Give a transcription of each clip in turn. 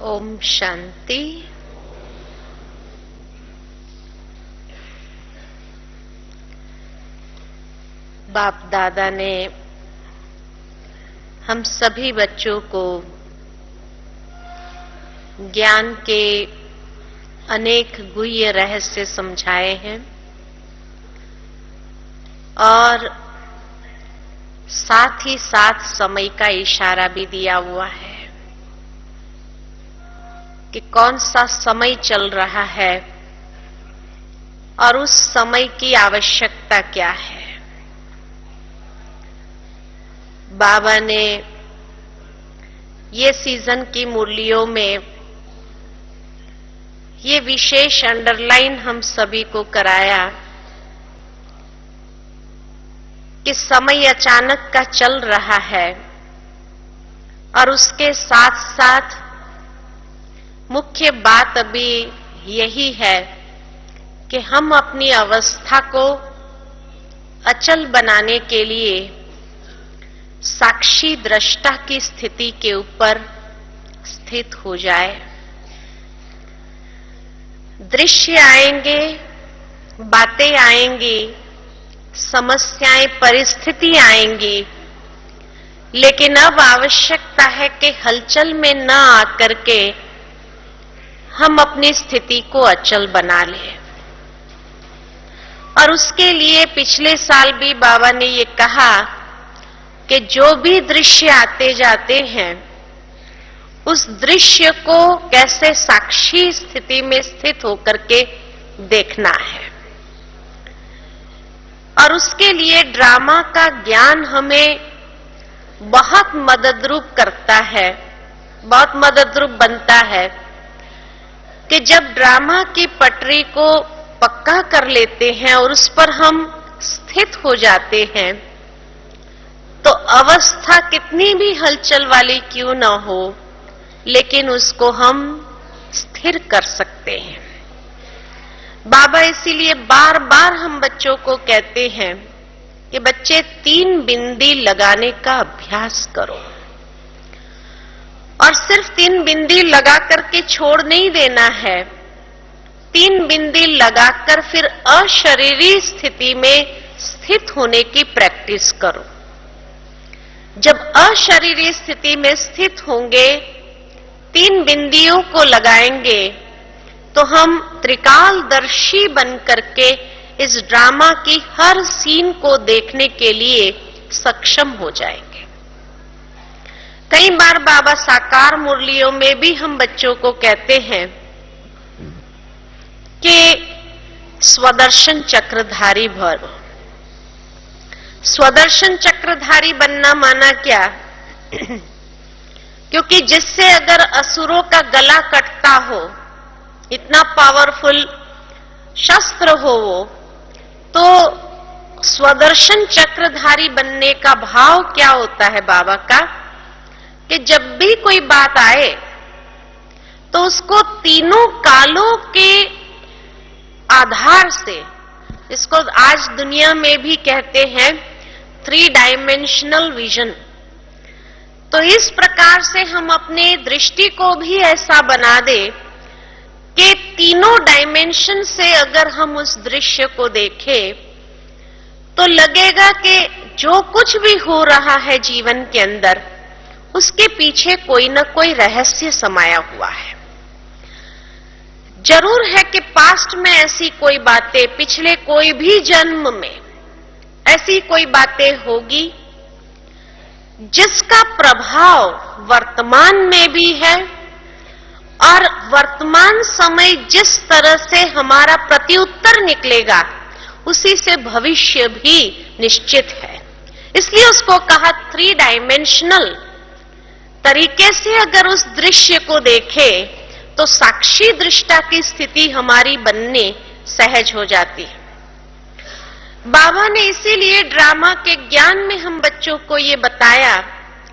ओम शांति। बाप दादा ने हम सभी बच्चों को ज्ञान के अनेक गुह्य रहस्य समझाए हैं और साथ ही साथ समय का इशारा भी दिया हुआ है कि कौन सा समय चल रहा है और उस समय की आवश्यकता क्या है। बाबा ने ये सीजन की मुरलियों में ये विशेष अंडरलाइन हम सभी को कराया कि समय अचानक का चल रहा है और उसके साथ साथ मुख्य बात अभी यही है कि हम अपनी अवस्था को अचल बनाने के लिए साक्षी दृष्टा की स्थिति के ऊपर स्थित हो जाए। दृश्य आएंगे, बातें आएंगी, समस्याएं, परिस्थिति आएंगी, लेकिन अब आवश्यकता है कि हलचल में न आकर के हम अपनी स्थिति को अचल बना लें। और उसके लिए पिछले साल भी बाबा ने ये कहा कि जो भी दृश्य आते जाते हैं उस दृश्य को कैसे साक्षी स्थिति में स्थित होकर के देखना है। और उसके लिए ड्रामा का ज्ञान हमें बहुत मददरूप करता है, बहुत मददरूप बनता है कि जब ड्रामा की पटरी को पक्का कर लेते हैं और उस पर हम स्थित हो जाते हैं तो अवस्था कितनी भी हलचल वाली क्यों न हो, लेकिन उसको हम स्थिर कर सकते हैं। बाबा इसीलिए बार बार हम बच्चों को कहते हैं कि बच्चे 3 बिंदी लगाने का अभ्यास करो और सिर्फ 3 बिंदी लगा करके छोड़ नहीं देना है। 3 बिंदी लगाकर फिर अशरीरी स्थिति में स्थित होने की प्रैक्टिस करो। जब अशरीरी स्थिति में स्थित होंगे, 3 बिंदियों को लगाएंगे तो हम त्रिकालदर्शी बन करके इस ड्रामा की हर सीन को देखने के लिए सक्षम हो जाएंगे। कई बार बाबा साकार मुरलियों में भी हम बच्चों को कहते हैं कि स्वदर्शन चक्रधारी भव। स्वदर्शन चक्रधारी बनना माना क्या? क्योंकि जिससे अगर असुरों का गला कटता हो, इतना पावरफुल शस्त्र हो वो, तो स्वदर्शन चक्रधारी बनने का भाव क्या होता है बाबा का कि जब भी कोई बात आए तो उसको तीनों कालों के आधार से, इसको आज दुनिया में भी कहते हैं 3 डायमेंशनल विजन, तो इस प्रकार से हम अपने दृष्टि को भी ऐसा बना दे कि तीनों डायमेंशन से अगर हम उस दृश्य को देखें तो लगेगा कि जो कुछ भी हो रहा है जीवन के अंदर उसके पीछे कोई ना कोई रहस्य समाया हुआ है। जरूर है कि पास्ट में ऐसी कोई बातें, पिछले कोई भी जन्म में ऐसी कोई बातें होगी जिसका प्रभाव वर्तमान में भी है और वर्तमान समय जिस तरह से हमारा प्रत्युत्तर निकलेगा उसी से भविष्य भी निश्चित है। इसलिए उसको कहा 3 डायमेंशनल तरीके से अगर उस दृश्य को देखें तो साक्षी दृष्टा की स्थिति हमारी बनने सहज हो जाती है। बाबा ने इसीलिए ड्रामा के ज्ञान में हम बच्चों को ये बताया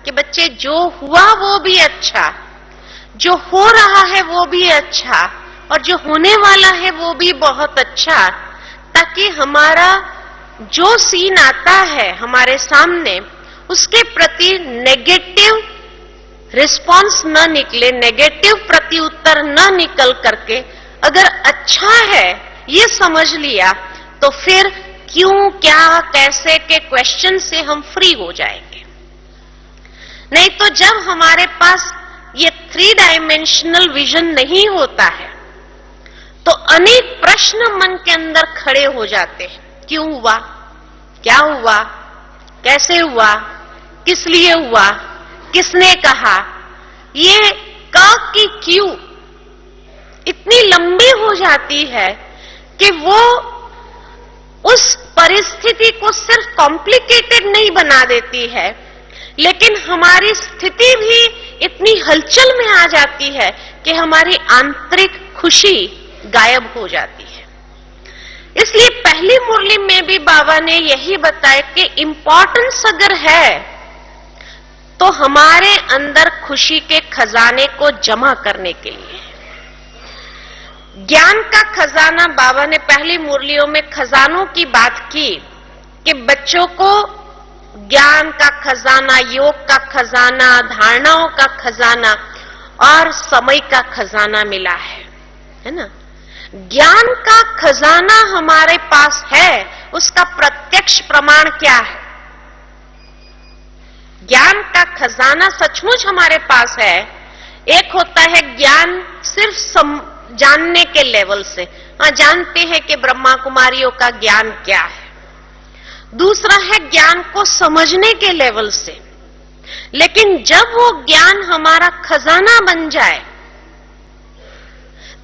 कि बच्चे जो हुआ वो भी अच्छा, जो हो रहा है वो भी अच्छा और जो होने वाला है वो भी बहुत अच्छा, ताकि हमारा जो सीन आता है हमारे सामने उसके प्रति नेगेटिव रिस्पॉन्स न निकले, नेगेटिव प्रत्युत्तर न निकल करके अगर अच्छा है ये समझ लिया, तो फिर क्यों, क्या, कैसे के क्वेश्चन से हम फ्री हो जाएंगे। नहीं तो जब हमारे पास ये 3 डायमेंशनल विजन नहीं होता है तो अनेक प्रश्न मन के अंदर खड़े हो जाते हैं। क्यों हुआ, क्या हुआ, कैसे हुआ, किस लिए हुआ, किसने कहा, ये का की क्यों इतनी लंबी हो जाती है कि वो उस परिस्थिति को सिर्फ कॉम्प्लिकेटेड नहीं बना देती है, लेकिन हमारी स्थिति भी इतनी हलचल में आ जाती है कि हमारी आंतरिक खुशी गायब हो जाती है। इसलिए पहली मुरली में भी बाबा ने यही बताया कि इंपॉर्टेंस अगर है तो हमारे अंदर खुशी के खजाने को जमा करने के लिए। ज्ञान का खजाना, बाबा ने पहली मुरलियों में खजानों की बात की कि बच्चों को ज्ञान का खजाना, योग का खजाना, धारणाओं का खजाना और समय का खजाना मिला है ना। ज्ञान का खजाना हमारे पास है, उसका प्रत्यक्ष प्रमाण क्या है? ज्ञान का खजाना सचमुच हमारे पास है। एक होता है ज्ञान सिर्फ जानने के लेवल से, जानते हैं कि ब्रह्मा कुमारियों का ज्ञान क्या है। दूसरा है ज्ञान को समझने के लेवल से। लेकिन जब वो ज्ञान हमारा खजाना बन जाए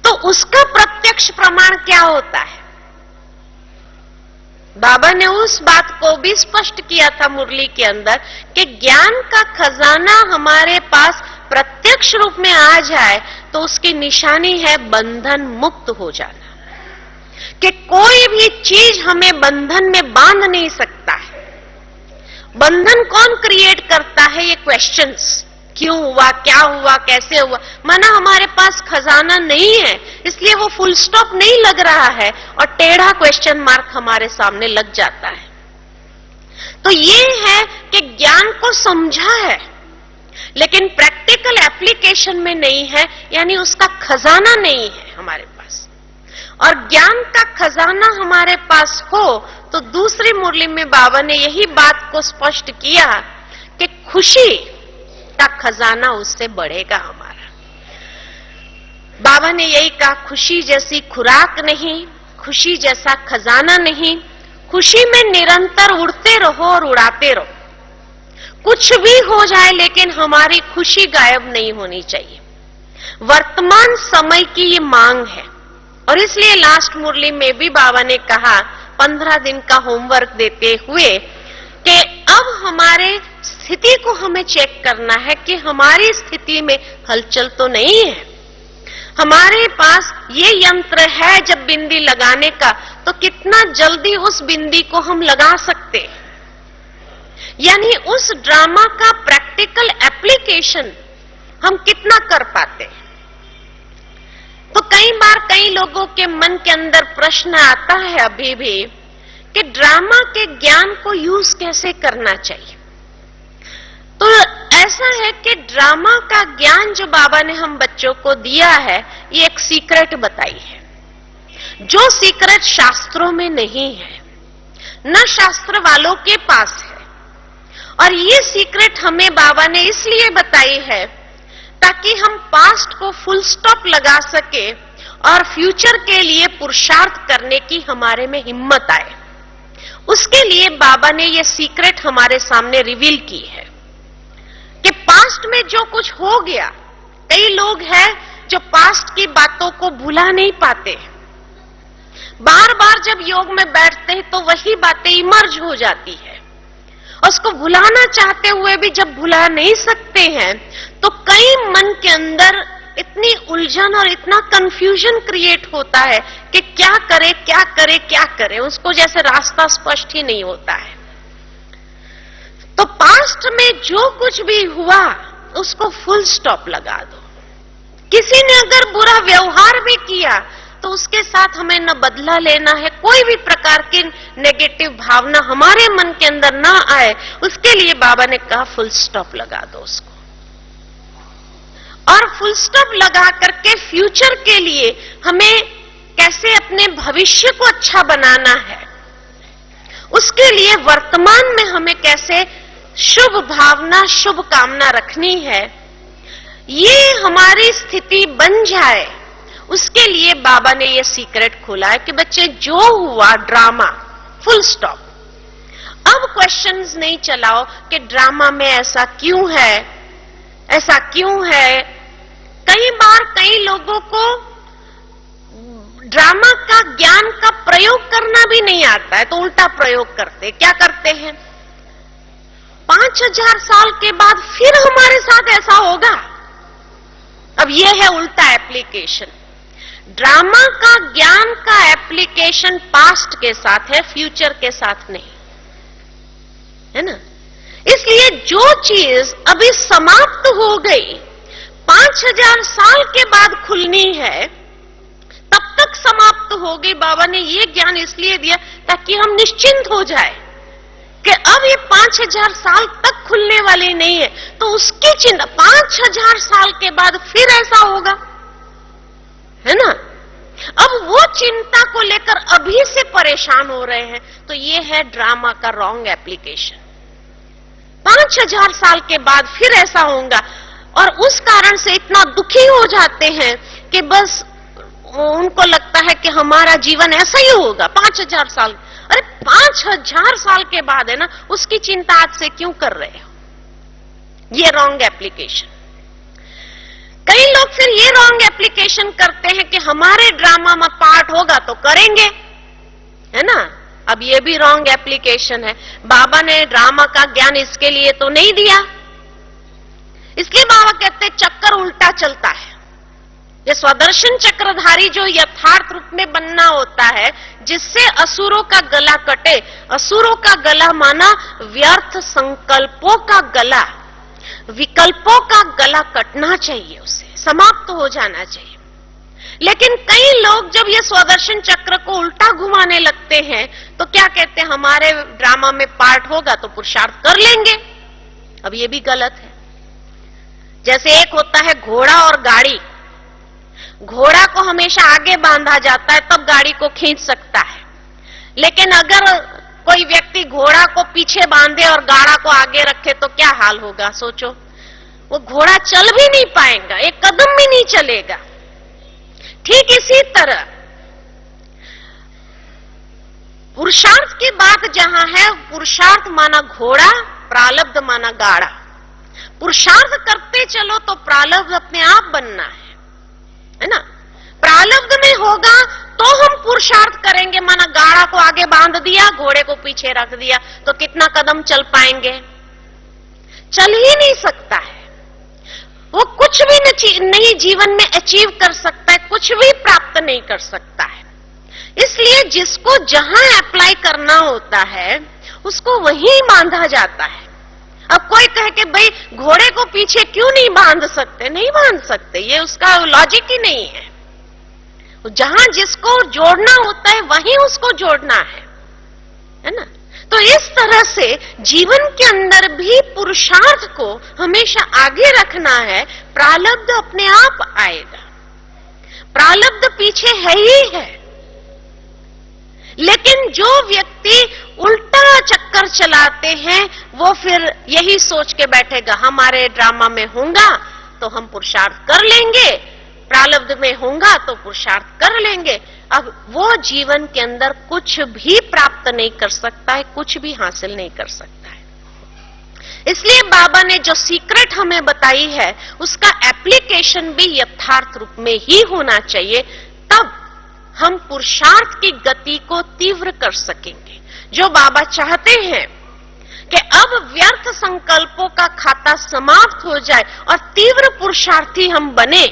तो उसका प्रत्यक्ष प्रमाण क्या होता है? बाबा ने उस बात को भी स्पष्ट किया था मुरली के अंदर कि ज्ञान का खजाना हमारे पास प्रत्यक्ष रूप में आ जाए तो उसकी निशानी है बंधन मुक्त हो जाना, कि कोई भी चीज हमें बंधन में बांध नहीं सकता है। बंधन कौन क्रिएट करता है? ये क्वेश्चंस, क्यों हुआ, क्या हुआ, कैसे हुआ। माना हमारे पास खजाना नहीं है इसलिए वो फुल स्टॉप नहीं लग रहा है और टेढ़ा क्वेश्चन मार्क हमारे सामने लग जाता है। तो ये है कि ज्ञान को समझा है लेकिन प्रैक्टिकल एप्लीकेशन में नहीं है, यानी उसका खजाना नहीं है हमारे पास। और ज्ञान का खजाना हमारे पास हो तो दूसरी मुरली में बाबा ने यही बात को स्पष्ट किया कि खुशी का खजाना उससे बढ़ेगा हमारा। बाबा ने यही कहा, खुशी जैसी खुराक नहीं, खुशी जैसा खजाना नहीं, खुशी में निरंतर उड़ते रहो और उड़ाते रहो। कुछ भी हो जाए लेकिन हमारी खुशी गायब नहीं होनी चाहिए। वर्तमान समय की ये मांग है और इसलिए लास्ट मुरली में भी बाबा ने कहा 15 दिन का होमवर्क देते हुए कि अब हमारे स्थिति को हमें चेक करना है कि हमारी स्थिति में हलचल तो नहीं है। हमारे पास ये यंत्र है जब बिंदी लगाने का, तो कितना जल्दी उस बिंदी को हम लगा सकते हैं, यानी उस ड्रामा का प्रैक्टिकल एप्लीकेशन हम कितना कर पाते हैं। तो कई बार कई लोगों के मन के अंदर प्रश्न आता है अभी भी कि ड्रामा के ज्ञान को यूज कैसे करना चाहिए। तो ऐसा है कि ड्रामा का ज्ञान जो बाबा ने हम बच्चों को दिया है, ये एक सीक्रेट बताई है जो सीक्रेट शास्त्रों में नहीं है, न शास्त्र वालों के पास है। और ये सीक्रेट हमें बाबा ने इसलिए बताई है ताकि हम पास्ट को फुल स्टॉप लगा सके और फ्यूचर के लिए पुरुषार्थ करने की हमारे में हिम्मत आए। उसके लिए बाबा ने ये सीक्रेट हमारे सामने रिवील की है कि पास्ट में जो कुछ हो गया, कई लोग हैं जो पास्ट की बातों को भुला नहीं पाते, बार बार जब योग में बैठते हैं तो वही बातें इमर्ज हो जाती है। उसको भुलाना चाहते हुए भी जब भुला नहीं सकते हैं तो कई मन के अंदर इतनी उलझन और इतना कंफ्यूजन क्रिएट होता है कि क्या करे क्या करे क्या करे, उसको जैसे रास्ता स्पष्ट ही नहीं होता है। तो पास्ट में जो कुछ भी हुआ उसको फुल स्टॉप लगा दो। किसी ने अगर बुरा व्यवहार भी किया तो उसके साथ हमें न बदला लेना है, कोई भी प्रकार की नेगेटिव भावना हमारे मन के अंदर ना आए, उसके लिए बाबा ने कहा फुल स्टॉप लगा दो उसको। और फुल स्टॉप लगा करके फ्यूचर के लिए हमें कैसे अपने भविष्य को अच्छा बनाना है, उसके लिए वर्तमान में हमें कैसे शुभ भावना, शुभ कामना रखनी है, ये हमारी स्थिति बन जाए, उसके लिए बाबा ने ये सीक्रेट खोला है कि बच्चे जो हुआ ड्रामा, फुल स्टॉप। अब क्वेश्चंस नहीं चलाओ कि ड्रामा में ऐसा क्यों है, ऐसा क्यों है। कई बार कई लोगों को ड्रामा का ज्ञान का प्रयोग करना भी नहीं आता है, तो उल्टा प्रयोग करते। क्या करते हैं? 5000 साल के बाद फिर हमारे साथ ऐसा होगा। अब यह है उल्टा एप्लीकेशन। ड्रामा का ज्ञान का एप्लीकेशन पास्ट के साथ है, फ्यूचर के साथ नहीं, है ना। इसलिए जो चीज अभी समाप्त हो गई, 5000 साल के बाद खुलनी है, तब तक समाप्त हो गई। बाबा ने ये ज्ञान इसलिए दिया ताकि हम निश्चिंत हो जाए कि अब ये 5000 साल तक खुलने वाली नहीं है, तो उसकी चिंता 5000 साल के बाद फिर ऐसा होगा, है ना। अब वो चिंता को लेकर अभी से परेशान हो रहे हैं, तो ये है ड्रामा का रॉन्ग एप्लीकेशन। 5000 साल के बाद फिर ऐसा होगा, और उस कारण से इतना दुखी हो जाते हैं कि बस उनको लगता है कि हमारा जीवन ऐसा ही होगा 5000 साल। अरे 5000 साल के बाद है ना, उसकी चिंता आज से क्यों कर रहे हो? ये रॉन्ग एप्लीकेशन। कई लोग फिर ये रॉन्ग एप्लीकेशन करते हैं कि हमारे ड्रामा में पार्ट होगा तो करेंगे, है ना। अब ये भी रॉन्ग एप्लीकेशन है। बाबा ने ड्रामा का ज्ञान इसके लिए तो नहीं दिया, इसलिए बाबा कहते हैं चक्कर उल्टा चलता है। ये स्वदर्शन चक्रधारी जो यथार्थ रूप में बनना होता है, जिससे असुरों का गला कटे। असुरों का गला माना व्यर्थ संकल्पों का गला, विकल्पों का गला कटना चाहिए, उसे समाप्त हो जाना चाहिए। लेकिन कई लोग जब ये स्वदर्शन चक्र को उल्टा घुमाने लगते हैं, तो क्या कहते हैं, हमारे ड्रामा में पार्ट होगा तो पुरुषार्थ कर लेंगे। अब ये भी गलत है। जैसे एक होता है घोड़ा और गाड़ी। घोड़ा को हमेशा आगे बांधा जाता है, तब गाड़ी को खींच सकता है। लेकिन अगर कोई व्यक्ति घोड़ा को पीछे बांधे और गाड़ा को आगे रखे तो क्या हाल होगा, सोचो। वो घोड़ा चल भी नहीं पाएगा, एक कदम भी नहीं चलेगा। ठीक इसी तरह पुरुषार्थ की बात जहां है, पुरुषार्थ माना घोड़ा, प्रारब्ध माना गाड़ा। पुरुषार्थ करते चलो तो प्रारब्ध अपने आप बनना है ना। प्रारब्ध में होगा तो हम पुरुषार्थ करेंगे, माना गाड़ा को आगे बांध दिया, घोड़े को पीछे रख दिया, तो कितना कदम चल पाएंगे? चल ही नहीं सकता है। वो कुछ भी नहीं जीवन में अचीव कर सकता है, कुछ भी प्राप्त नहीं कर सकता है। इसलिए जिसको जहां अप्लाई करना होता है, उसको वहीं बांधा जाता है। अब कोई कहे कि भाई घोड़े को पीछे क्यों नहीं बांध सकते? नहीं बांध सकते, ये उसका लॉजिक ही नहीं है। जहां जिसको जोड़ना होता है वहीं उसको जोड़ना है ना। तो इस तरह से जीवन के अंदर भी पुरुषार्थ को हमेशा आगे रखना है। प्रारब्ध अपने आप आएगा, प्रारब्ध पीछे है ही है। लेकिन जो व्यक्ति उल्टा चक्कर चलाते हैं, वो फिर यही सोच के बैठेगा हमारे ड्रामा में होगा तो हम पुरुषार्थ कर लेंगे, प्रारब्ध में होगा तो पुरुषार्थ कर लेंगे। अब वो जीवन के अंदर कुछ भी प्राप्त नहीं कर सकता है, कुछ भी हासिल नहीं कर सकता है। इसलिए बाबा ने जो सीक्रेट हमें बताई है, उसका एप्लीकेशन भी यथार्थ रूप में ही होना चाहिए, तब हम पुरुषार्थ की गति को तीव्र कर सकेंगे। जो बाबा चाहते हैं कि अब व्यर्थ संकल्पों का खाता समाप्त हो जाए और तीव्र पुरुषार्थी हम बने,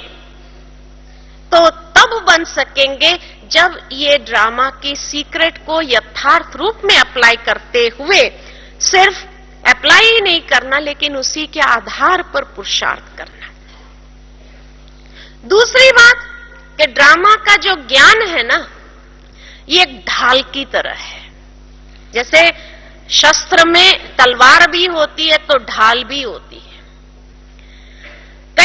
तो तब बन सकेंगे जब ये ड्रामा की सीक्रेट को यथार्थ रूप में अप्लाई करते हुए, सिर्फ अप्लाई ही नहीं करना लेकिन उसी के आधार पर पुरुषार्थ करना। दूसरी बात कि ड्रामा का जो ज्ञान है ना, ये एक ढाल की तरह है। जैसे शस्त्र में तलवार भी होती है तो ढाल भी होती है।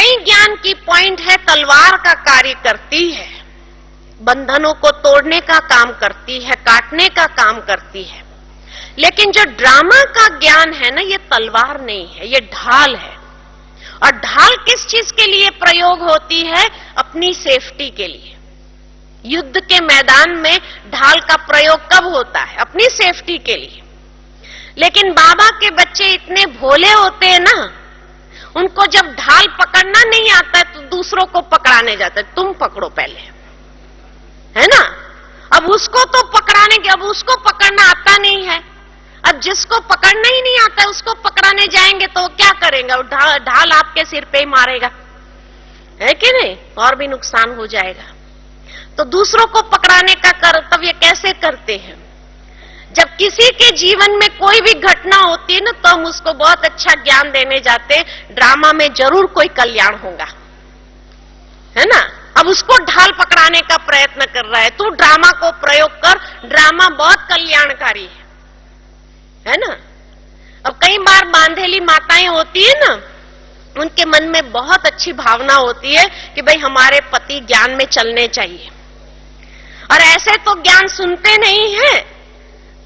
कई ज्ञान की पॉइंट है तलवार का कार्य करती है, बंधनों को तोड़ने का काम करती है, काटने का काम करती है। लेकिन जो ड्रामा का ज्ञान है ना, ये तलवार नहीं है, ये ढाल है। और ढाल किस चीज के लिए प्रयोग होती है? अपनी सेफ्टी के लिए। युद्ध के मैदान में ढाल का प्रयोग कब होता है? अपनी सेफ्टी के लिए। लेकिन बाबा के बच्चे इतने भोले होते हैं ना, उनको जब ढाल पकड़ना नहीं आता है तो दूसरों को पकड़ाने जाते हैं, तुम पकड़ो पहले, है ना। अब उसको तो पकड़ाने के, अब उसको पकड़ना आता नहीं है। अब जिसको पकड़ना ही नहीं आता है उसको पकड़ाने जाएंगे तो क्या करेंगे? ढाल आपके सिर पे ही मारेगा, है कि नहीं? और भी नुकसान हो जाएगा। तो दूसरों को पकड़ाने का कर्तव्य कैसे करते हैं? जब किसी के जीवन में कोई भी घटना होती है ना, तो हम उसको बहुत अच्छा ज्ञान देने जाते हैं, ड्रामा में जरूर कोई कल्याण होगा, है ना। अब उसको ढाल पकड़ाने का प्रयत्न कर रहा है, तू ड्रामा को प्रयोग कर, ड्रामा बहुत कल्याणकारी है ना। अब कई बार बांधेली माताएं होती है ना, उनके मन में बहुत अच्छी भावना होती है कि भाई हमारे पति ज्ञान में चलने चाहिए, और ऐसे तो ज्ञान सुनते नहीं है।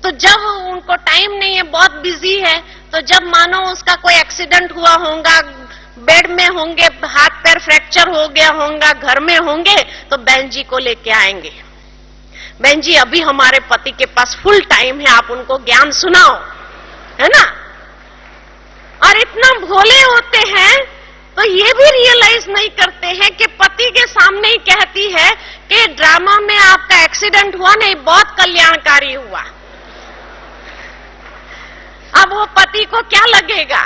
तो जब उनको टाइम नहीं है, बहुत बिजी है, तो जब मानो उसका कोई एक्सीडेंट हुआ होगा, बेड में होंगे, हाथ पैर फ्रैक्चर हो गया होगा, घर में होंगे, तो बहन जी को लेके आएंगे, बहन जी अभी हमारे पति के पास फुल टाइम है, आप उनको ज्ञान सुनाओ, है ना। और इतना भोले होते हैं तो ये भी रियलाइज नहीं करते हैं कि पति के सामने ही कहती है कि ड्रामा में आपका एक्सीडेंट हुआ नहीं, बहुत कल्याणकारी हुआ। अब वो पति को क्या लगेगा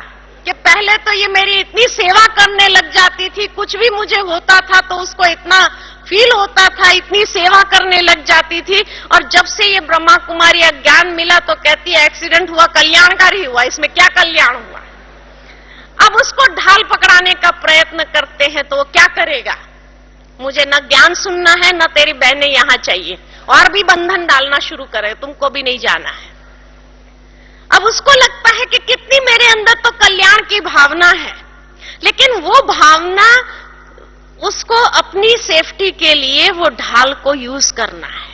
कि पहले तो ये मेरी इतनी सेवा करने लग जाती थी, कुछ भी मुझे होता था तो उसको इतना फील होता था, इतनी सेवा करने लग जाती थी, और जब से ये ब्रह्मा कुमारी ज्ञान मिला तो कहती है एक्सीडेंट हुआ, कल्याणकारी हुआ, इसमें क्या कल्याण हुआ। अब उसको ढाल पकड़ाने का प्रयत्न करते हैं तो वो क्या करेगा? मुझे न ज्ञान सुनना है, न तेरी बहनें यहां चाहिए, और भी बंधन डालना शुरू करे, तुमको भी नहीं जाना है। अब उसको लगता है कि कितनी मेरे अंदर तो कल्याण की भावना है, लेकिन वो भावना उसको अपनी सेफ्टी के लिए वो ढाल को यूज करना है,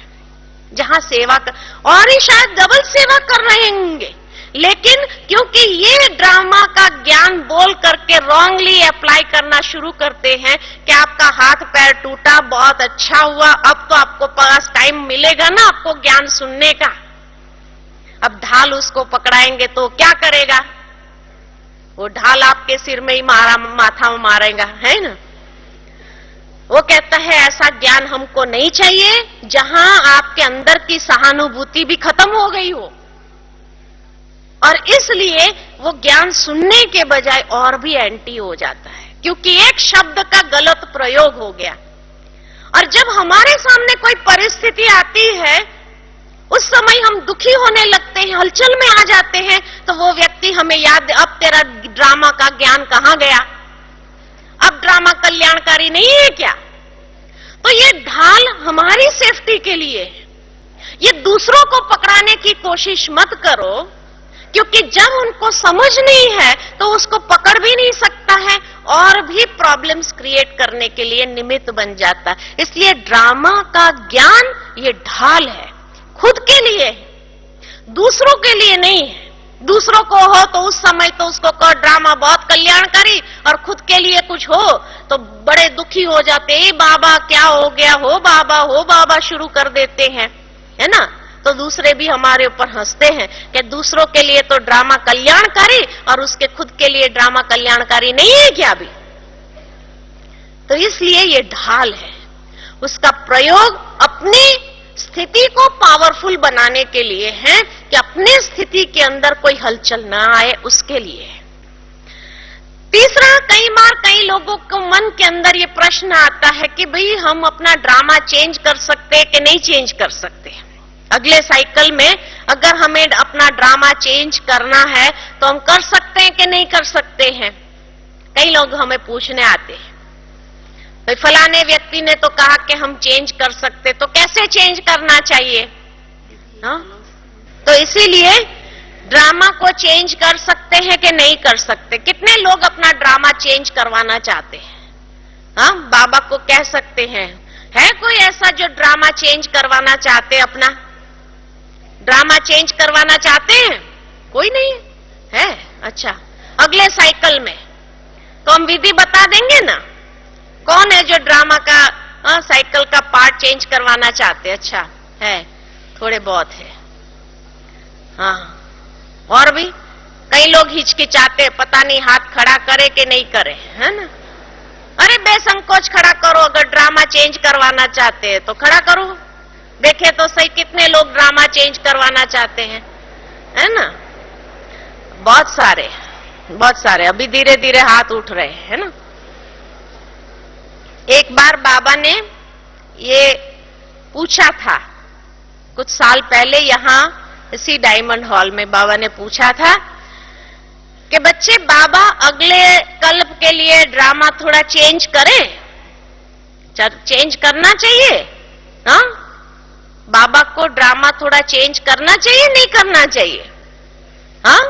जहां सेवा कर, और ही शायद डबल सेवा कर रहे होंगे, लेकिन क्योंकि ये ड्रामा का ज्ञान बोल करके रॉन्गली अप्लाई करना शुरू करते हैं कि आपका हाथ पैर टूटा, बहुत अच्छा हुआ, अब तो आपको पास टाइम मिलेगा ना आपको ज्ञान सुनने का। अब ढाल उसको पकड़ाएंगे तो क्या करेगा? वो ढाल आपके सिर में ही माथा में मारेगा, है ना। वो कहता है ऐसा ज्ञान हमको नहीं चाहिए जहां आपके अंदर की सहानुभूति भी खत्म हो गई हो, और इसलिए वो ज्ञान सुनने के बजाय और भी एंटी हो जाता है, क्योंकि एक शब्द का गलत प्रयोग हो गया। और जब हमारे सामने कोई परिस्थिति आती है, उस समय हम दुखी होने लगते हैं, हलचल में आ जाते हैं, तो वो व्यक्ति हमें याद, अब तेरा ड्रामा का ज्ञान कहां गया, अब ड्रामा कल्याणकारी नहीं है क्या? तो ये ढाल हमारी सेफ्टी के लिए है, ये दूसरों को पकड़ाने की कोशिश मत करो, क्योंकि जब उनको समझ नहीं है तो उसको पकड़ भी नहीं सकता है, और भी प्रॉब्लम्स क्रिएट करने के लिए निमित्त बन जाता है। इसलिए ड्रामा का ज्ञान ये ढाल है, खुद के लिए, दूसरों के लिए नहीं है। दूसरों को हो तो उस समय तो उसको कहो ड्रामा बहुत कल्याणकारी, और खुद के लिए कुछ हो तो बड़े दुखी हो जाते, ए बाबा क्या हो गया, हो बाबा शुरू कर देते हैं, है ना। तो दूसरे भी हमारे ऊपर हंसते हैं कि दूसरों के लिए तो ड्रामा कल्याणकारी और उसके खुद के लिए ड्रामा कल्याणकारी नहीं है क्या भी। तो इसलिए ये ढाल है, उसका प्रयोग अपनी स्थिति को पावरफुल बनाने के लिए है, कि अपने स्थिति के अंदर कोई हलचल ना आए, उसके लिए है। तीसरा, कई बार कई लोगों को मन के अंदर ये प्रश्न आता है कि भाई हम अपना ड्रामा चेंज कर सकते हैं कि नहीं चेंज कर सकते। अगले साइकिल में अगर हमें अपना ड्रामा चेंज करना है तो हम कर सकते हैं कि नहीं कर सकते हैं। कई लोग हमें पूछने आते हैं, भाई फलाने व्यक्ति ने तो कहा कि हम चेंज कर सकते, तो कैसे चेंज करना चाहिए? हाँ? तो इसीलिए ड्रामा को चेंज कर सकते हैं कि नहीं कर सकते? कितने लोग अपना ड्रामा चेंज करवाना चाहते हैं? हाँ, बाबा को कह सकते हैं। है कोई ऐसा जो ड्रामा चेंज करवाना चाहते हैं? अपना ड्रामा चेंज करवाना चाहते हैं? कोई नहीं है? अच्छा, अगले साइकिल में तो हम विधि बता देंगे ना। कौन है जो ड्रामा का साइकिल का पार्ट चेंज करवाना चाहते? अच्छा है, थोड़े बहुत है। हाँ, और भी कई लोग हिचकिचाते, पता नहीं हाथ खड़ा करे कि नहीं करे, है ना। अरे बेसंकोच खड़ा करो, अगर ड्रामा चेंज करवाना चाहते हैं तो खड़ा करो। देखे तो सही कितने लोग ड्रामा चेंज करवाना चाहते हैं, है ना। बहुत सारे अभी धीरे धीरे हाथ उठ रहे हैं, है ना। एक बार बाबा ने ये पूछा था, कुछ साल पहले यहाँ इसी डायमंड हॉल में बाबा ने पूछा था कि बच्चे, बाबा अगले कल्प के लिए ड्रामा थोड़ा चेंज करें? चेंज करना चाहिए? हाँ, बाबा को ड्रामा थोड़ा चेंज करना चाहिए, नहीं करना चाहिए? हाँ,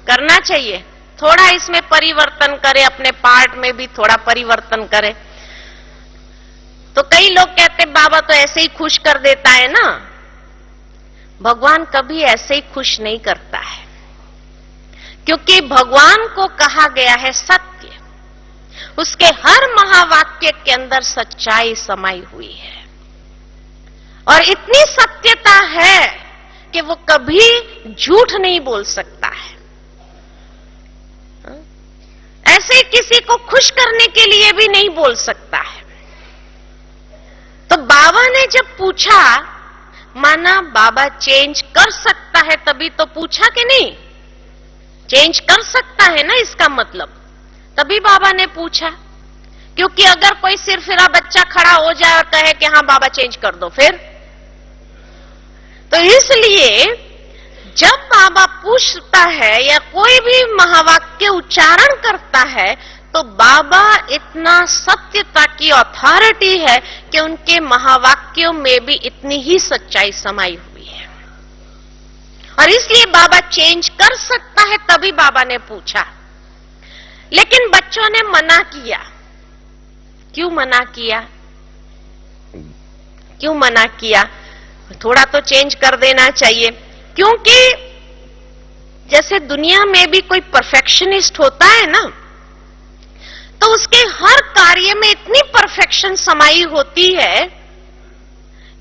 करना चाहिए। थोड़ा इसमें परिवर्तन करे, अपने पार्ट में भी थोड़ा परिवर्तन करे। तो कई लोग कहते बाबा तो ऐसे ही खुश कर देता है ना। भगवान कभी ऐसे ही खुश नहीं करता है, क्योंकि भगवान को कहा गया है सत्य। उसके हर महावाक्य के अंदर सच्चाई समाई हुई है, और इतनी सत्यता है कि वो कभी झूठ नहीं बोल सकता है। ऐसे ही किसी को खुश करने के लिए भी नहीं बोल सकता है। तो बाबा ने जब पूछा, माना बाबा चेंज कर सकता है, तभी तो पूछा कि नहीं। चेंज कर सकता है ना, इसका मतलब तभी बाबा ने पूछा। क्योंकि अगर कोई सिरफिरा बच्चा खड़ा हो जाए और कहे कि हाँ बाबा चेंज कर दो, फिर तो इसलिए जब बाबा पूछता है या कोई भी महावाक्य उच्चारण करता है, तो बाबा इतना सत्यता की अथॉरिटी है कि उनके महावाक्यों में भी इतनी ही सच्चाई समाई हुई है, और इसलिए बाबा चेंज कर सकता है, तभी बाबा ने पूछा। लेकिन बच्चों ने मना किया। क्यों मना किया? क्यों मना किया? थोड़ा तो चेंज कर देना चाहिए। क्योंकि जैसे दुनिया में भी कोई परफेक्शनिस्ट होता है ना, तो उसके हर कार्य में इतनी परफेक्शन समाई होती है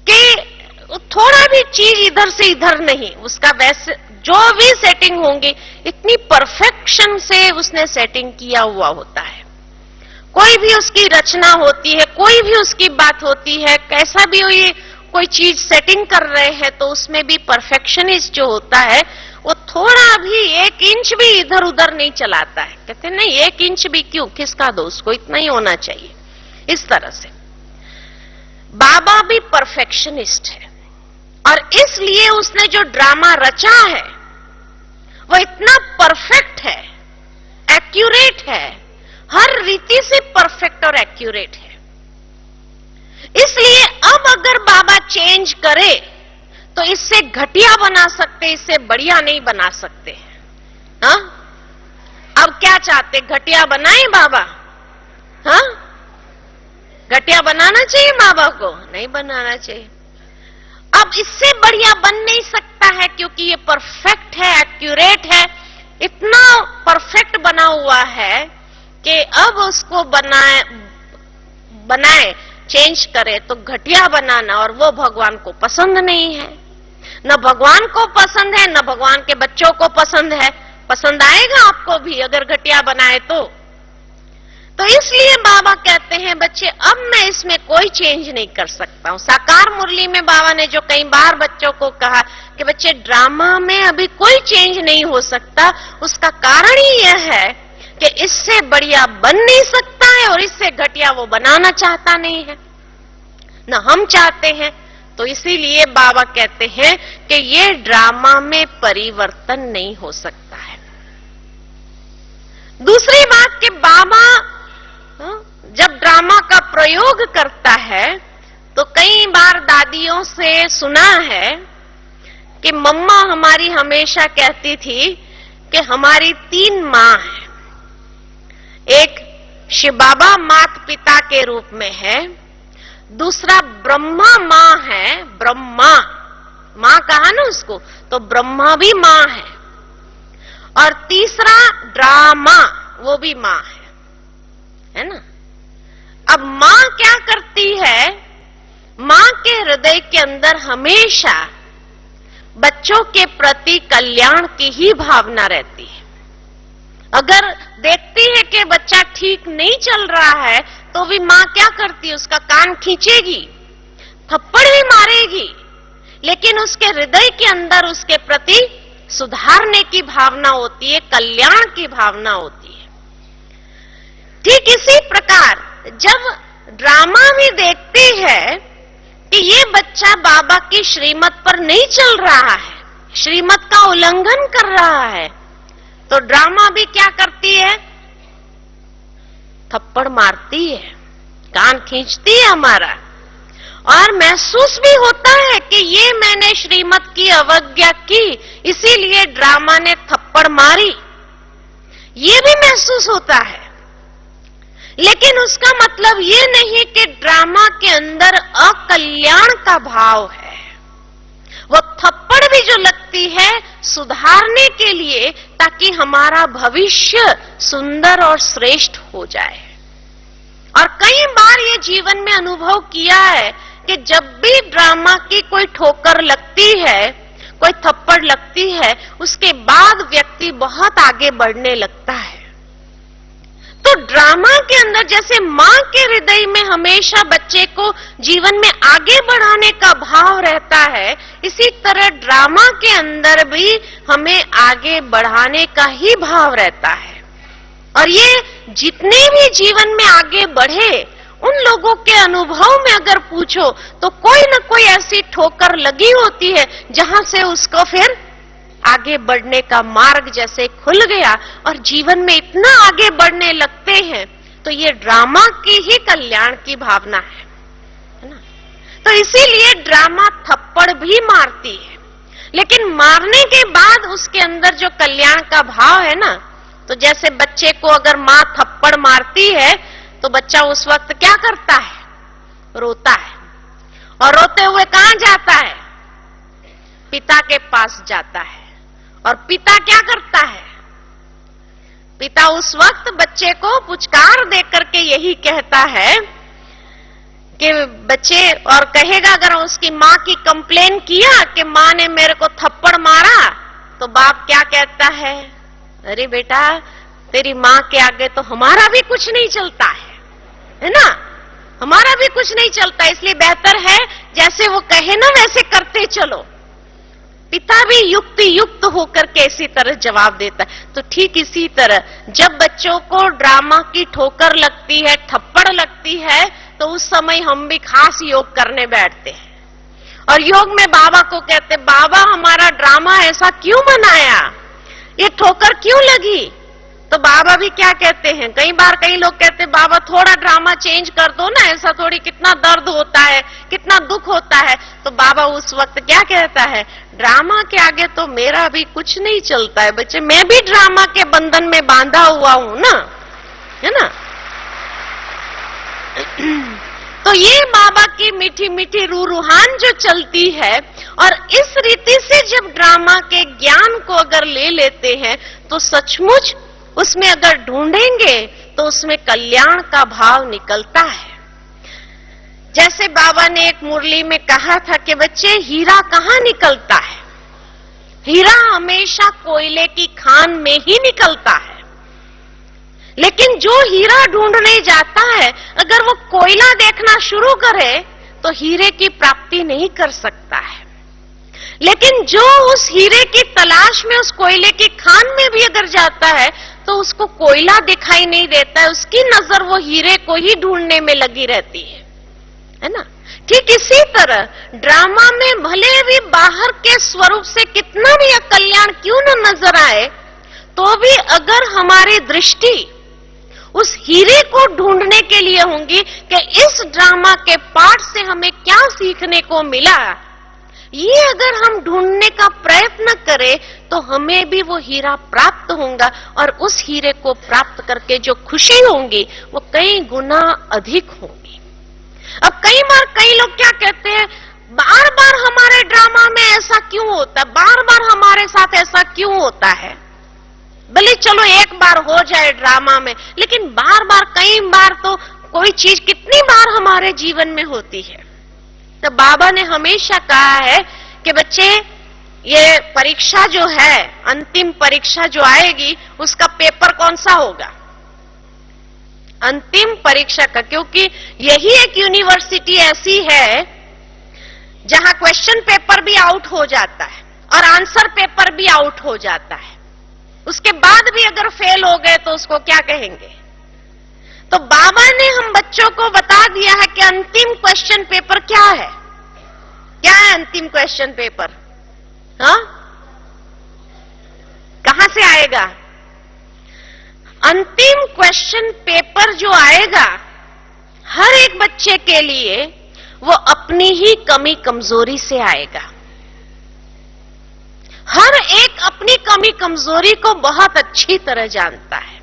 कि थोड़ा भी चीज इधर से इधर नहीं, उसका वैसे जो भी सेटिंग होंगी इतनी परफेक्शन से उसने सेटिंग किया हुआ होता है। कोई भी उसकी रचना होती है, कोई भी उसकी बात होती है, कैसा भी हो, ये कोई चीज सेटिंग कर रहे हैं तो उसमें भी परफेक्शनिस्ट जो होता है वो थोड़ा भी 1 इंच भी इधर उधर नहीं चलाता है। कहते नहीं 1 इंच भी क्यों, खिसका दो उसको, इतना ही होना चाहिए। इस तरह से बाबा भी परफेक्शनिस्ट है, और इसलिए उसने जो ड्रामा रचा है वो इतना परफेक्ट है, एक्यूरेट है, हर रीति से परफेक्ट और एक्यूरेट है। इसलिए अब अगर बाबा चेंज करे तो इससे घटिया बना सकते, इससे बढ़िया नहीं बना सकते। हाँ, अब क्या चाहते, घटिया बनाए बाबा? हाँ, घटिया बनाना चाहिए बाबा को? नहीं बनाना चाहिए। अब इससे बढ़िया बन नहीं सकता है, क्योंकि ये परफेक्ट है, एक्यूरेट है, इतना परफेक्ट बना हुआ है कि अब उसको बनाए चेंज करे तो घटिया बनाना, और वो भगवान को पसंद नहीं है। न भगवान को पसंद है, न भगवान के बच्चों को पसंद है। पसंद आएगा आपको भी अगर घटिया बनाए तो इसलिए बाबा कहते हैं बच्चे अब मैं इसमें कोई चेंज नहीं कर सकता हूं। साकार मुरली में बाबा ने जो कई बार बच्चों को कहा कि बच्चे ड्रामा में अभी कोई चेंज नहीं हो सकता, उसका कारण ही यह है कि इससे बढ़िया बन नहीं सकता है और इससे घटिया वो बनाना चाहता नहीं है, न हम चाहते हैं। तो इसीलिए बाबा कहते हैं कि ये ड्रामा में परिवर्तन नहीं हो सकता है। दूसरी बात कि बाबा जब ड्रामा का प्रयोग करता है तो कई बार दादियों से सुना है कि मम्मा हमारी हमेशा कहती थी कि हमारी 3 माँ हैं, एक शिव बाबा माता पिता के रूप में है, दूसरा ब्रह्मा मां है, ब्रह्मा मां कहा ना उसको, तो ब्रह्मा भी मां है, और तीसरा ड्रामा वो भी मां है ना। अब मां क्या करती है, मां के हृदय के अंदर हमेशा बच्चों के प्रति कल्याण की ही भावना रहती है। अगर देखती है कि बच्चा ठीक नहीं चल रहा है तो भी मां क्या करती है, उसका कान खींचेगी, थप्पड़ भी मारेगी, लेकिन उसके हृदय के अंदर उसके प्रति सुधारने की भावना होती है, कल्याण की भावना होती है। ठीक इसी प्रकार जब ड्रामा भी देखती है कि ये बच्चा बाबा की श्रीमत पर नहीं चल रहा है, श्रीमत का उल्लंघन कर रहा है, तो ड्रामा भी क्या करती है, थप्पड़ मारती है, कान खींचती है हमारा, और महसूस भी होता है कि ये मैंने श्रीमत की अवज्ञा की, इसीलिए ड्रामा ने थप्पड़ मारी, ये भी महसूस होता है। लेकिन उसका मतलब ये नहीं कि ड्रामा के अंदर अकल्याण का भाव है। वो थप्पड़ भी जो लगती है सुधारने के लिए, ताकि हमारा भविष्य सुंदर और श्रेष्ठ हो जाए। और कई बार ये जीवन में अनुभव किया है कि जब भी ड्रामा की कोई ठोकर लगती है, कोई थप्पड़ लगती है, उसके बाद व्यक्ति बहुत आगे बढ़ने लगता है। तो ड्रामा के अंदर जैसे मां के हृदय में हमेशा बच्चे को जीवन में आगे बढ़ाने का भाव रहता है, इसी तरह ड्रामा के अंदर भी हमें आगे बढ़ाने का ही भाव रहता है। और ये जितने भी जीवन में आगे बढ़े, उन लोगों के अनुभव में अगर पूछो तो कोई न कोई ऐसी ठोकर लगी होती है जहां से उसको फिर आगे बढ़ने का मार्ग जैसे खुल गया और जीवन में इतना आगे बढ़ने लगते हैं। तो ये ड्रामा की ही कल्याण की भावना है ना। तो इसीलिए ड्रामा थप्पड़ भी मारती है, लेकिन मारने के बाद उसके अंदर जो कल्याण का भाव है ना, तो जैसे बच्चे को अगर मां थप्पड़ मारती है तो बच्चा उस वक्त क्या करता है, रोता है, और रोते हुए कहां जाता है, पिता के पास जाता है। और पिता क्या करता है, पिता उस वक्त बच्चे को पुचकार देकर के यही कहता है कि बच्चे, और कहेगा अगर उसकी मां की कंप्लेन किया कि मां ने मेरे को थप्पड़ मारा, तो बाप क्या कहता है, अरे बेटा तेरी मां के आगे तो हमारा भी कुछ नहीं चलता है ना, हमारा भी कुछ नहीं चलता, इसलिए बेहतर है जैसे वो कहे ना वैसे करते चलो। पिता भी युक्ति युक्त होकर के इसी तरह जवाब देता है। तो ठीक इसी तरह जब बच्चों को ड्रामा की ठोकर लगती है, थप्पड़ लगती है, तो उस समय हम भी खास योग करने बैठते हैं और योग में बाबा को कहते, बाबा हमारा ड्रामा ऐसा क्यों बनाया, ये ठोकर क्यों लगी। तो बाबा भी क्या कहते हैं, कई बार कई लोग कहते हैं बाबा थोड़ा ड्रामा चेंज कर दो ना, ऐसा थोड़ी, कितना दर्द होता है, कितना दुख होता है। तो बाबा उस वक्त क्या कहता है, ड्रामा के आगे तो मेरा भी कुछ नहीं चलता है बच्चे, मैं भी ड्रामा के बंधन में बांधा हुआ हूं ना, है ना। तो ये बाबा की मीठी मीठी रूहान जो चलती है, और इस रीति से जब ड्रामा के ज्ञान को अगर ले लेते हैं तो सचमुच उसमें अगर ढूंढेंगे तो उसमें कल्याण का भाव निकलता है। जैसे बाबा ने एक मुरली में कहा था कि बच्चे हीरा कहाँ निकलता है, हीरा हमेशा कोयले की खान में ही निकलता है, लेकिन जो हीरा ढूंढने जाता है अगर वो कोयला देखना शुरू करे तो हीरे की प्राप्ति नहीं कर सकता है। लेकिन जो उस हीरे की तलाश में उस कोयले की खान में भी अगर जाता है तो उसको कोयला दिखाई नहीं देता है, उसकी नजर वो हीरे को ही ढूंढने में लगी रहती है ना। ठीक इसी तरह ड्रामा में भले भी बाहर के स्वरूप से कितना भी अकल्याण क्यों न नजर आए, तो भी अगर हमारी दृष्टि उस हीरे को ढूंढने के लिए होंगी कि इस ड्रामा के पाठ से हमें क्या सीखने को मिला, ये अगर हम ढूंढने का प्रयत्न करें तो हमें भी वो हीरा प्राप्त होगा, और उस हीरे को प्राप्त करके जो खुशी होगी वो कई गुना अधिक होगी। अब कई बार कई लोग क्या कहते हैं, बार बार हमारे ड्रामा में ऐसा क्यों होता है, बार बार हमारे साथ ऐसा क्यों होता है। भले चलो एक बार हो जाए ड्रामा में, लेकिन बार बार कई बार तो कोई चीज कितनी बार हमारे जीवन में होती है। तो बाबा ने हमेशा कहा है कि बच्चे, ये परीक्षा जो है, अंतिम परीक्षा जो आएगी, उसका पेपर कौन सा होगा, अंतिम परीक्षा का। क्योंकि यही एक यूनिवर्सिटी ऐसी है जहां क्वेश्चन पेपर भी आउट हो जाता है और आंसर पेपर भी आउट हो जाता है, उसके बाद भी अगर फेल हो गए तो उसको क्या कहेंगे। तो बाबा ने हम बच्चों को बता दिया है कि अंतिम क्वेश्चन पेपर क्या है। क्या है अंतिम क्वेश्चन पेपर? हाँ, कहां से आएगा? अंतिम क्वेश्चन पेपर जो आएगा हर एक बच्चे के लिए, वो अपनी ही कमी कमजोरी से आएगा। हर एक अपनी कमी कमजोरी को बहुत अच्छी तरह जानता है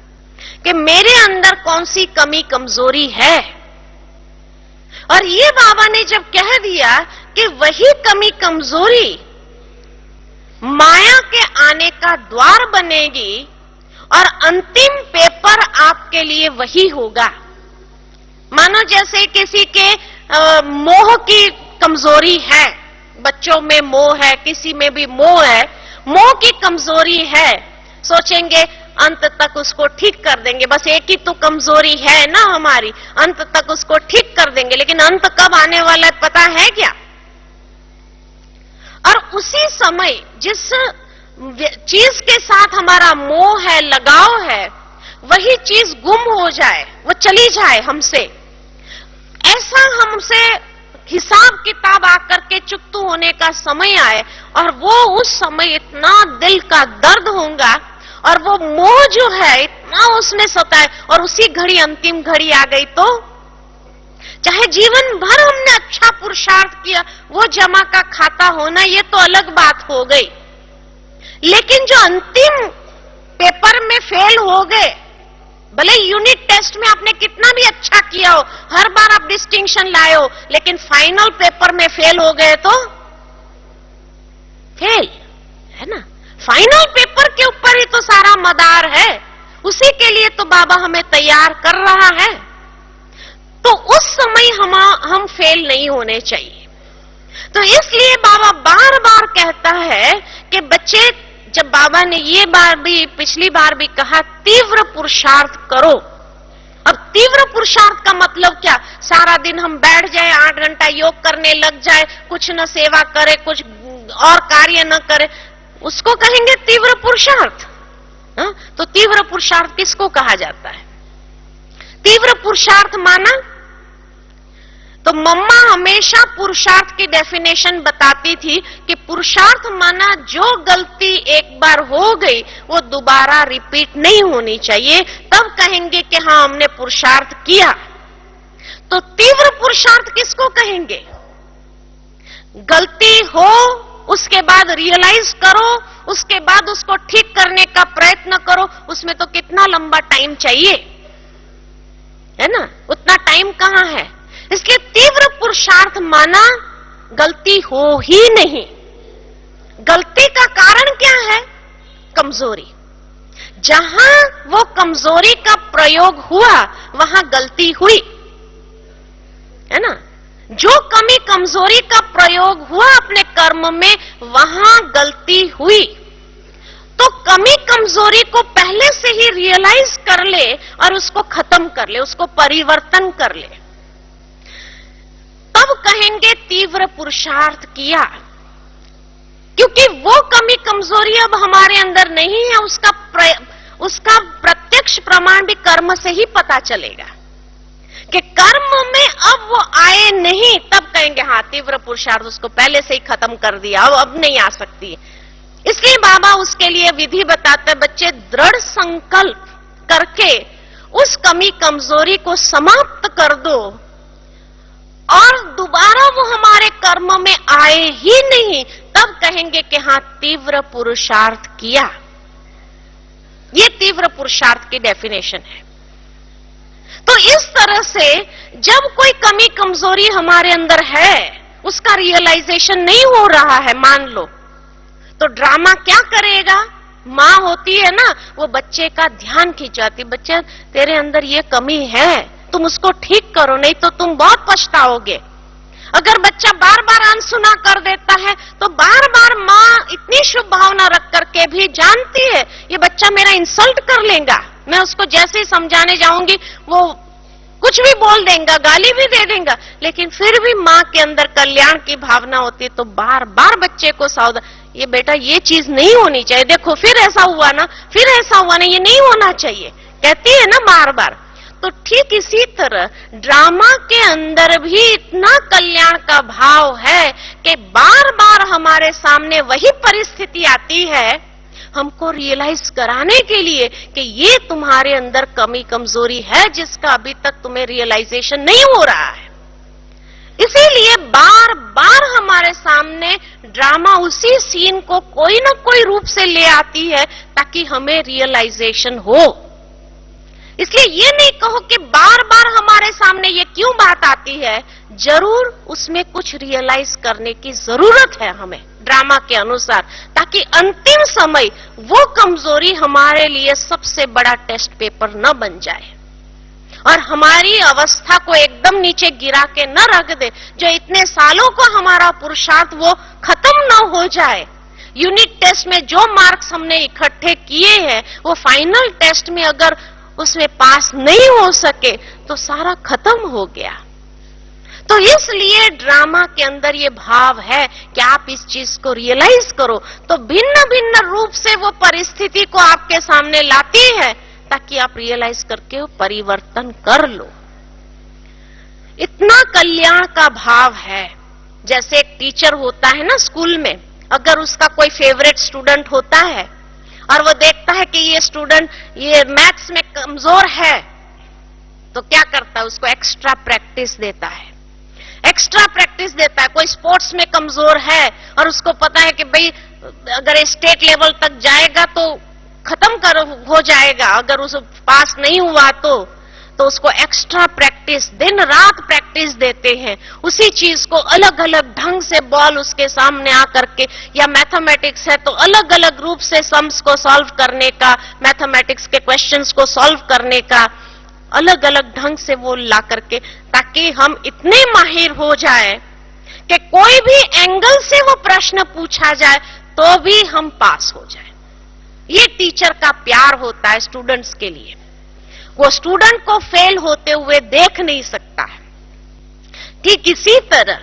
कि मेरे अंदर कौन सी कमी कमजोरी है। और ये बाबा ने जब कह दिया कि वही कमी कमजोरी माया के आने का द्वार बनेगी और अंतिम पेपर आपके लिए वही होगा। मानो जैसे किसी के मोह की कमजोरी है, बच्चों में मोह है, किसी में भी मोह है, मोह की कमजोरी है, सोचेंगे अंत तक उसको ठीक कर देंगे, बस एक ही तो कमजोरी है ना हमारी, अंत तक उसको ठीक कर देंगे। लेकिन अंत कब आने वाला है पता है क्या? और उसी समय जिस चीज के साथ हमारा मोह है, लगाव है, वही चीज गुम हो जाए, वो चली जाए हमसे, ऐसा हमसे हिसाब किताब आकर के चुकतू होने का समय आए, और वो उस समय इतना दिल का दर्द होगा, और वो मोह जो है इतना उसने सताए, और उसी घड़ी अंतिम घड़ी आ गई तो चाहे जीवन भर हमने अच्छा पुरुषार्थ किया, वो जमा का खाता होना ये तो अलग बात हो गई। लेकिन जो अंतिम पेपर में फेल हो गए, भले यूनिट टेस्ट में आपने कितना भी अच्छा किया हो, हर बार आप डिस्टिंक्शन लाए हो, लेकिन फाइनल पेपर में फेल हो गए तो फेल है ना। फाइनल पेपर के ऊपर ही तो सारा मदार है, उसी के लिए तो बाबा हमें तैयार कर रहा है। तो उस समय हम फेल नहीं होने चाहिए। तो इसलिए बाबा बार बार कहता है कि बच्चे, जब बाबा ने ये बार भी, पिछली बार भी कहा, तीव्र पुरुषार्थ करो। अब तीव्र पुरुषार्थ का मतलब क्या? सारा दिन हम बैठ जाए, 8 घंटा योग करने लग जाए, कुछ न सेवा करे, कुछ और कार्य न करे, उसको कहेंगे तीव्र पुरुषार्थ? तो तीव्र पुरुषार्थ किसको कहा जाता है? तीव्र पुरुषार्थ माना तो मम्मा हमेशा पुरुषार्थ की डेफिनेशन बताती थी कि पुरुषार्थ माना जो गलती एक बार हो गई वो दोबारा रिपीट नहीं होनी चाहिए, तब कहेंगे कि हाँ हमने पुरुषार्थ किया। तो तीव्र पुरुषार्थ किसको कहेंगे? गलती हो उसके बाद रियलाइज करो, उसके बाद उसको ठीक करने का प्रयत्न करो, उसमें तो कितना लंबा टाइम चाहिए, है ना? उतना टाइम कहां है। इसलिए तीव्र पुरुषार्थ माना गलती हो ही नहीं। गलती का कारण क्या है? कमजोरी। जहां वो कमजोरी का प्रयोग हुआ वहां गलती हुई, है ना? जो कमी कमजोरी का प्रयोग हुआ अपने कर्म में, वहां गलती हुई। तो कमी कमजोरी को पहले से ही रियलाइज कर ले और उसको खत्म कर ले, उसको परिवर्तन कर ले, तब कहेंगे तीव्र पुरुषार्थ किया। क्योंकि वो कमी कमजोरी अब हमारे अंदर नहीं है, उसका प्रत्यक्ष प्रमाण भी कर्म से ही पता चलेगा कि कर्म में अब वो आए नहीं, तब कहेंगे हाँ तीव्र पुरुषार्थ, उसको पहले से ही खत्म कर दिया, अब नहीं आ सकती है। इसलिए बाबा उसके लिए विधि बताते, बच्चे दृढ़ संकल्प करके उस कमी कमजोरी को समाप्त कर दो, और दोबारा वो हमारे कर्म में आए ही नहीं, तब कहेंगे कि हाँ तीव्र पुरुषार्थ किया। ये तीव्र पुरुषार्थ की डेफिनेशन है। तो इस तरह से जब कोई कमी कमजोरी हमारे अंदर है, उसका रियलाइजेशन नहीं हो रहा है, मान लो, तो ड्रामा क्या करेगा? माँ होती है ना, वो बच्चे का ध्यान खिंचाती, बच्चा तेरे अंदर ये कमी है, तुम उसको ठीक करो, नहीं तो तुम बहुत पछताओगे। अगर बच्चा बार बार अनसुना कर देता है तो बार बार माँ इतनी शुभ भावना रख करके भी जानती है ये बच्चा मेरा इंसल्ट कर लेगा, मैं उसको जैसे ही समझाने जाऊंगी वो कुछ भी बोल देगा, गाली भी दे देगा, लेकिन फिर भी माँ के अंदर कल्याण की भावना होती है तो बार बार बच्चे को सावधान, ये बेटा ये चीज नहीं होनी चाहिए, देखो फिर ऐसा हुआ ना, फिर ऐसा हुआ ना, ये नहीं होना चाहिए, कहती है ना बार बार। तो ठीक इसी तरह ड्रामा के अंदर भी इतना कल्याण का भाव है कि बार बार हमारे सामने वही परिस्थिति आती है हमको रियलाइज कराने के लिए कि ये तुम्हारे अंदर कमी कमजोरी है जिसका अभी तक तुम्हें रियलाइजेशन नहीं हो रहा है। इसीलिए बार बार हमारे सामने ड्रामा उसी सीन को कोई ना कोई रूप से ले आती है ताकि हमें रियलाइजेशन हो। इसलिए ये नहीं कहो कि बार बार हमारे सामने ये क्यों बात आती है, जरूर उसमें कुछ रियलाइज करने की जरूरत है हमें ड्रामा के अनुसार, ताकि अंतिम समय वो कमजोरी हमारे लिए सबसे बड़ा टेस्ट पेपर न बन जाए और हमारी अवस्था को एकदम नीचे गिरा के न रख दे। जो इतने सालों का हमारा पुरुषार्थ वो खत्म न हो जाए। यूनिट टेस्ट में जो मार्क्स हमने इकट्ठे किए हैं वो फाइनल टेस्ट में अगर उसमें पास नहीं हो सके तो सारा खत्म हो गया। तो इसलिए ड्रामा के अंदर ये भाव है कि आप इस चीज को रियलाइज करो, तो भिन्न भिन्न रूप से वो परिस्थिति को आपके सामने लाती है ताकि आप रियलाइज करके वो परिवर्तन कर लो। इतना कल्याण का भाव है। जैसे एक टीचर होता है ना स्कूल में, अगर उसका कोई फेवरेट स्टूडेंट होता है और वो देखता है कि ये स्टूडेंट ये मैथ्स में कमजोर है तो क्या करता है, उसको एक्स्ट्रा प्रैक्टिस देता है, एक्स्ट्रा प्रैक्टिस देता है। कोई स्पोर्ट्स में कमजोर है और उसको पता है कि भाई अगर स्टेट लेवल तक जाएगा तो खत्म हो जाएगा, अगर उस पास नहीं हुआ तो उसको एक्स्ट्रा प्रैक्टिस, दिन रात प्रैक्टिस देते हैं उसी चीज को, अलग अलग ढंग से बॉल उसके सामने आकर के, या मैथमेटिक्स है तो अलग अलग रूप से सम्स को सॉल्व करने का, मैथमेटिक्स के क्वेश्चंस को सॉल्व करने का अलग अलग ढंग से वो ला करके, ताकि हम इतने माहिर हो जाए कि कोई भी एंगल से वो प्रश्न पूछा जाए तो भी हम पास हो जाए। ये टीचर का प्यार होता है स्टूडेंट्स के लिए। वो स्टूडेंट को फेल होते हुए देख नहीं सकता है। ठीक इसी तरह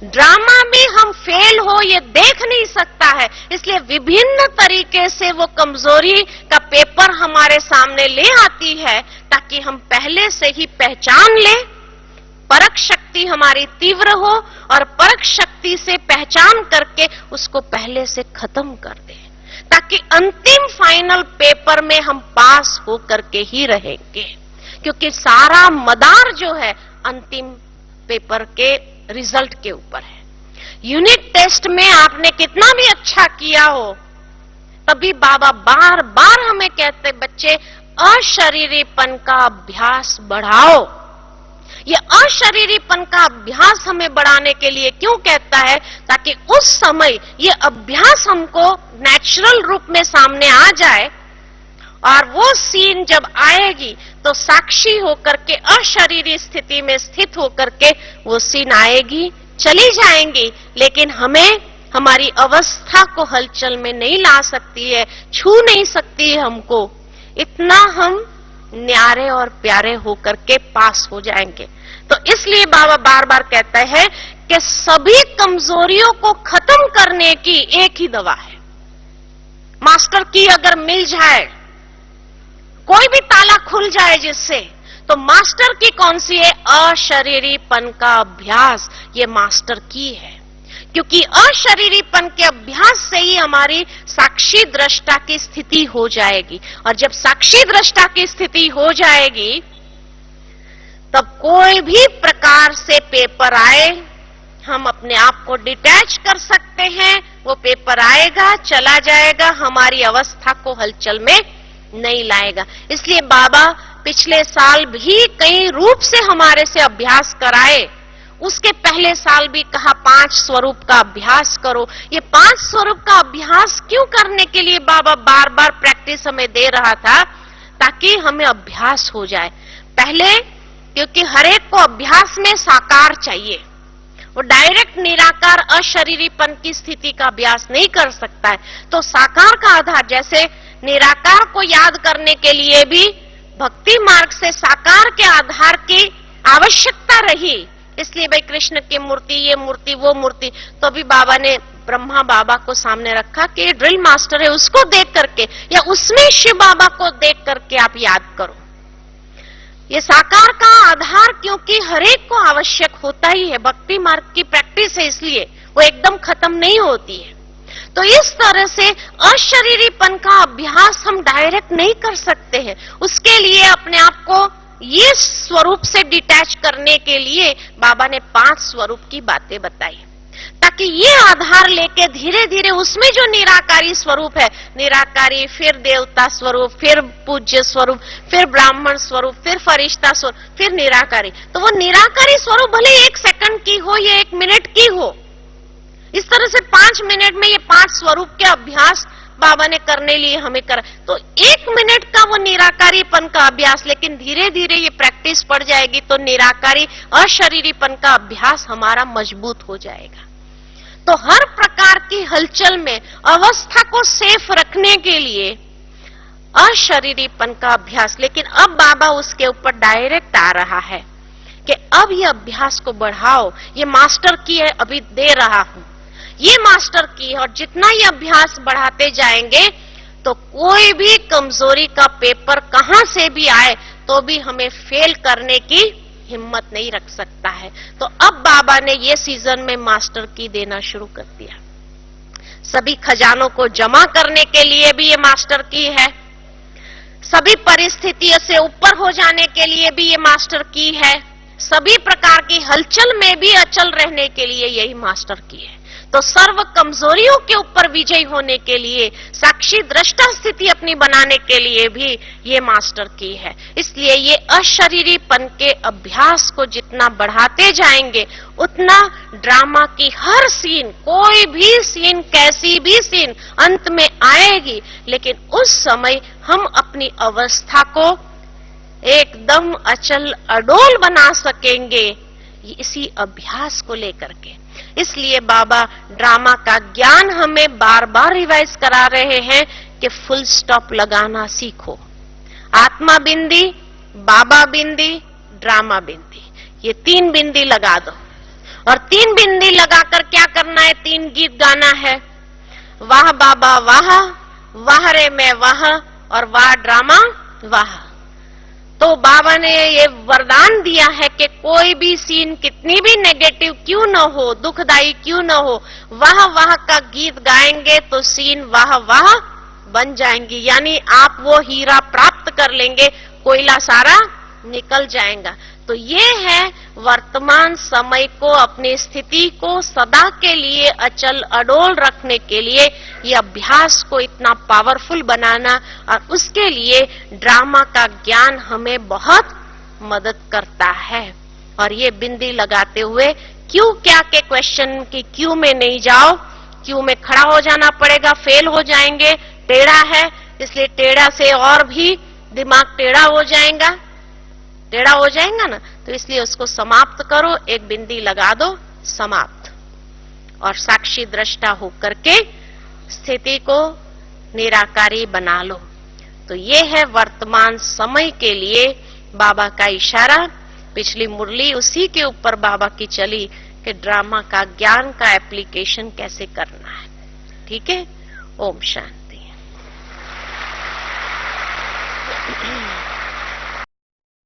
ड्रामा में हम फेल हो ये देख नहीं सकता है, इसलिए विभिन्न तरीके से वो कमजोरी का पेपर हमारे सामने ले आती है ताकि हम पहले से ही पहचान लें, परख शक्ति हमारी तीव्र हो और परख शक्ति से पहचान करके उसको पहले से खत्म कर दें, ताकि अंतिम फाइनल पेपर में हम पास हो करके ही रहेंगे। क्योंकि सारा मदार जो है अंतिम पेपर के रिजल्ट के ऊपर है। यूनिट टेस्ट में आपने कितना भी अच्छा किया हो, तभी बाबा बार बार हमें कहते बच्चे अशरीरीपन का अभ्यास बढ़ाओ। ये अशरीरीपन का अभ्यास हमें बढ़ाने के लिए क्यों कहता है, ताकि उस समय ये अभ्यास हमको नेचुरल रूप में सामने आ जाए और वो सीन जब आएगी तो साक्षी होकर के अशरीरी स्थिति में स्थित होकर के वो सीन आएगी, चली जाएंगी, लेकिन हमें हमारी अवस्था को हलचल में नहीं ला सकती है, छू नहीं सकती है हमको। इतना हम न्यारे और प्यारे होकर के पास हो जाएंगे। तो इसलिए बाबा बार बार कहता है कि सभी कमजोरियों को खत्म करने की एक ही दवा है। मास्टर की अगर मिल जाए, कोई भी ताला खुल जाए जिससे, तो मास्टर की कौन सी है? अशरीरीपन का अभ्यास। ये मास्टर की है, क्योंकि अशरीरीपन के अभ्यास से ही हमारी साक्षी दृष्टा की स्थिति हो जाएगी। और जब साक्षी दृष्टा की स्थिति हो जाएगी तब कोई भी प्रकार से पेपर आए, हम अपने आप को डिटैच कर सकते हैं। वो पेपर आएगा, चला जाएगा, हमारी अवस्था को हलचल में नहीं लाएगा। इसलिए बाबा पिछले साल भी कई रूप से हमारे से अभ्यास कराए। उसके पहले साल भी कहा 5 स्वरूप का अभ्यास करो। ये 5 स्वरूप का अभ्यास क्यों करने के लिए बाबा बार बार प्रैक्टिस हमें दे रहा था? ताकि हमें अभ्यास हो जाए। पहले क्योंकि हर एक को अभ्यास में साकार चाहिए, वो डायरेक्ट निराकार अशरीरीपन की स्थिति का अभ्यास नहीं कर सकता है। तो साकार का आधार, जैसे निराकार को याद करने के लिए भी भक्ति मार्ग से साकार के आधार की आवश्यकता रही। इसलिए भाई कृष्ण की मूर्ति, ये मूर्ति, वो मूर्ति, तो अभी बाबा ने ब्रह्मा बाबा को सामने रखा कि ये ड्रिल मास्टर है, उसको देख करके या उसमें शिव बाबा को देख करके आप याद करो। ये साकार का आधार क्योंकि हरेक को आवश्यक होता ही है, भक्ति मार्ग की प्रैक्टिस है, इसलिए वो एकदम खत्म नहीं होती है। तो इस तरह से अशरीरीपन का अभ्यास हम डायरेक्ट नहीं कर सकते हैं। उसके लिए अपने आप को ये स्वरूप से डिटैच करने के लिए बाबा ने 5 स्वरूप की बातें बताई, ताकि ये आधार लेके धीरे धीरे उसमें जो निराकारी स्वरूप है, निराकारी, फिर देवता स्वरूप, फिर पूज्य स्वरूप, फिर ब्राह्मण स्वरूप, फिर फरिश्ता स्वरूप, फिर निराकारी, तो वो निराकारी स्वरूप भले 1 सेकंड की हो या 1 मिनट की हो, इस तरह से 5 मिनट में ये 5 स्वरूप के अभ्यास बाबा ने करने लिए हमें करा। तो 1 मिनट का वो निराकारीपन का अभ्यास, लेकिन धीरे धीरे ये प्रैक्टिस पड़ जाएगी तो निराकारी अशरीरीपन का अभ्यास हमारा मजबूत हो जाएगा। तो हर प्रकार की हलचल में अवस्था को सेफ रखने के लिए अशरीरीपन का अभ्यास, लेकिन अब बाबा उसके ऊपर डायरेक्ट आ रहा है कि अब ये अभ्यास को बढ़ाओ। ये मास्टर की है, अभी दे रहा हूं, ये मास्टर की है, और जितना ये अभ्यास बढ़ाते जाएंगे तो कोई भी कमजोरी का पेपर कहां से भी आए तो भी हमें फेल करने की हिम्मत नहीं रख सकता है। तो अब बाबा ने ये सीजन में मास्टर की देना शुरू कर दिया। सभी खजानों को जमा करने के लिए भी ये मास्टर की है, सभी परिस्थितियों से ऊपर हो जाने के लिए भी ये मास्टर की है, सभी प्रकार की हलचल में भी अचल रहने के लिए यही मास्टर की है। तो सर्व कमजोरियों के ऊपर विजयी होने के लिए, साक्षी दृष्टा स्थिति अपनी बनाने के लिए भी ये मास्टर की है। इसलिए ये अशरीरीपन के अभ्यास को जितना बढ़ाते जाएंगे उतना ड्रामा की हर सीन, कोई भी सीन, कैसी भी सीन अंत में आएगी, लेकिन उस समय हम अपनी अवस्था को एकदम अचल अडोल बना सकेंगे इसी अभ्यास को लेकर के। इसलिए बाबा ड्रामा का ज्ञान हमें बार बार रिवाइज करा रहे हैं कि फुल स्टॉप लगाना सीखो। आत्मा बिंदी, बाबा बिंदी, ड्रामा बिंदी, ये 3 बिंदी लगा दो। और 3 बिंदी लगाकर क्या करना है? 3 गीत गाना है, वाह बाबा वाह, वाह रे मैं वाह, और वाह ड्रामा वाह। तो बाबा ने ये वरदान दिया है कि कोई भी सीन कितनी भी नेगेटिव क्यों न हो, दुखदाई क्यों न हो, वाह वाह का गीत गाएंगे तो सीन वाह वाह बन जाएंगी। यानी आप वो हीरा प्राप्त कर लेंगे, कोयला सारा निकल जाएगा। तो ये है वर्तमान समय को, अपनी स्थिति को सदा के लिए अचल अडोल रखने के लिए ये अभ्यास को इतना पावरफुल बनाना, और उसके लिए ड्रामा का ज्ञान हमें बहुत मदद करता है। और ये बिंदी लगाते हुए क्यों क्या के क्वेश्चन की क्यों में नहीं जाओ, क्यों में खड़ा हो जाना पड़ेगा, फेल हो जाएंगे, टेढ़ा है, इसलिए टेढ़ा से और भी दिमाग टेढ़ा हो जाएगा, टेढ़ा हो जाएगा ना, तो इसलिए उसको समाप्त करो, एक बिंदी लगा दो, समाप्त। और साक्षी दृष्टा होकर के स्थिति को निराकारी बना लो। तो ये है वर्तमान समय के लिए बाबा का इशारा। पिछली मुरली उसी के ऊपर बाबा की चली कि ड्रामा का ज्ञान का एप्लीकेशन कैसे करना है। ठीक है, ओम शांति।